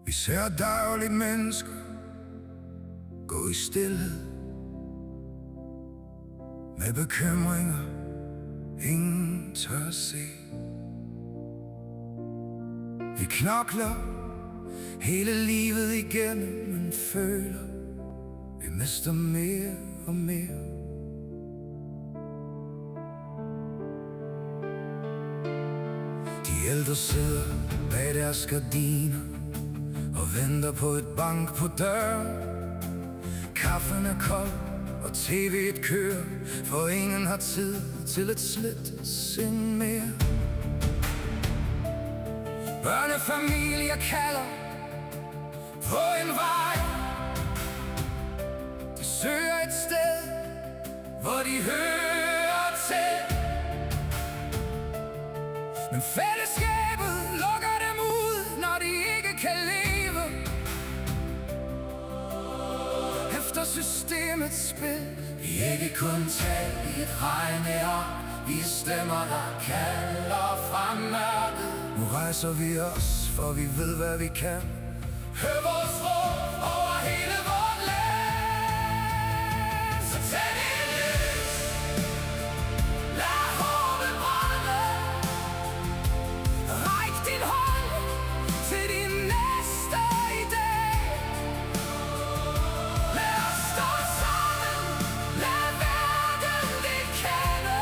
Vi ser dagligt mennesker gå i stillhed med bekymringer, ingen tør se. Vi knokler hele livet igennem, men føler, vi mister mere og mere. De ældre sidder bag deres gardiner og venter på et bank på døren. Kaffen er kold og tv'et kører, for ingen har tid til et slet sind mere. Børnefamilier kalder på en vej. De søger et sted, hvor de hører til. Men fællesskabet lukker dem ud, når de ikke kan leve efter systemets spil. Vi er ikke kun tal i et regneark, vi er stemmer, der kalder fra mørket. Nu rejser vi os, for vi ved, hvad vi kan. Hør vores råb over hele vort land. Så tænd et lys, lad håbet brænde. Ræk din hånd til din næste i dag. Lad os stå sammen, lad verden det kende.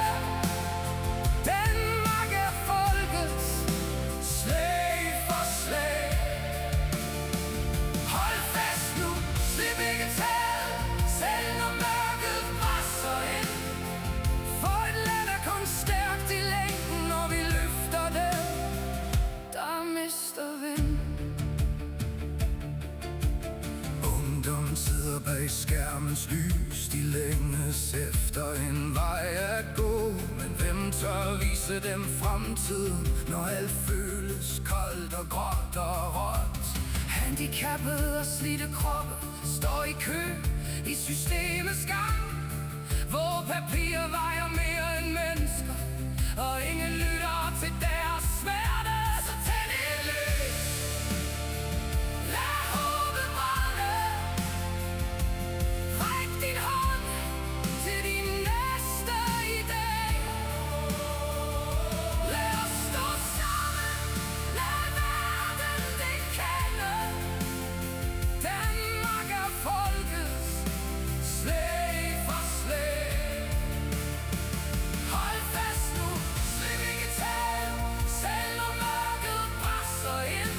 Danmark er folkets, slag for slag. Hold fast nu, slip ikke taget, selv når mørket presser ind. For et land er kun stærkt i længden, når vi løfter det, der mister vind. Ungdom sidder bag skærmens lys, de længes efter en vej at gå. Men hvem tør vise dem fremtiden, når alt føles koldt og gråt og råt? Handicappede og slidte kroppe står i kø i systemets gang, hvor papir vejer mere end mennesker, og ingen lytter til deres smerte. Så tænd et lys, lad håbet brænde. Ræk din hånd til din næste i dag. Lad os stå sammen, lad verden det kende. Danmark er folkets, slag for slag. Hold fast nu, slip ikke taget, selv når mørket presser ind.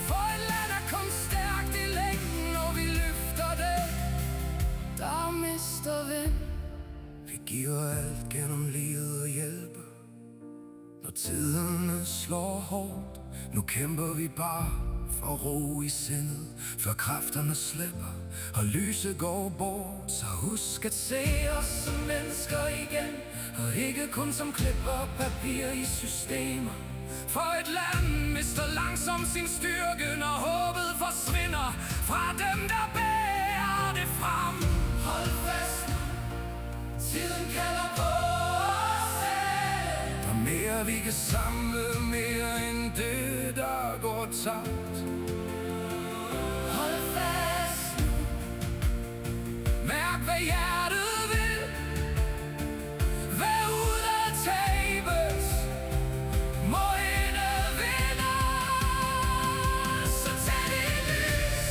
For et land er kun stærkt i længden, når vi løfter det, der mister vind. Vi giver alt gennem livet og hjælper, når tiderne slår hårdt. Nu kæmper vi bare for ro i sindet, før kræfterne slipper og lyset går bort. Så husk at se os som mennesker igen, og ikke kun som klipper og papir i systemer. For et land mister langsomt sin styrke, når håbet forsvinder fra dem, der bærer det frem. Hold fast nu, tiden kalder på os alle. Der er mere vi kan samle, mere end det, der går tabt. Hold fast nu, mærk hvad hjertet vil, hvad udad tabes, må indad vinde. Så tænd et lys,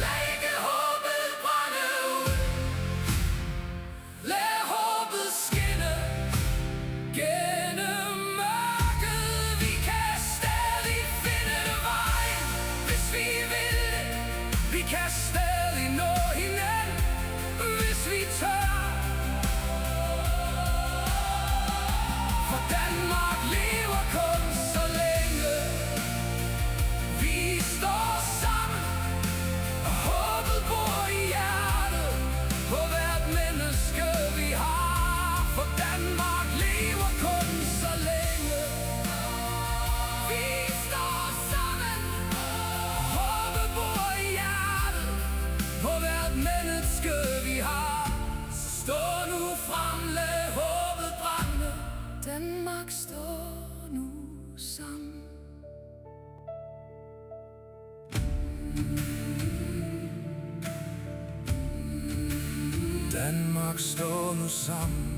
lad ikke håbet brænde ud. Lad håbet skinne gennem mørket. Vi kan stadig finde vej, hvis vi vil det. Vi kan stadig nå hinanden, hvis vi tør. For Danmark lever kun så længe vi står sammen, og håbet bor i hjertet på hvert menneske vi har. For Danmark lever kun så længe vi står sammen, og håbet bor i hjertet på hvert menneske vi har. Så stå nu frem, lad håbet brænde. Danmark står nu sammen. Danmark står nu sammen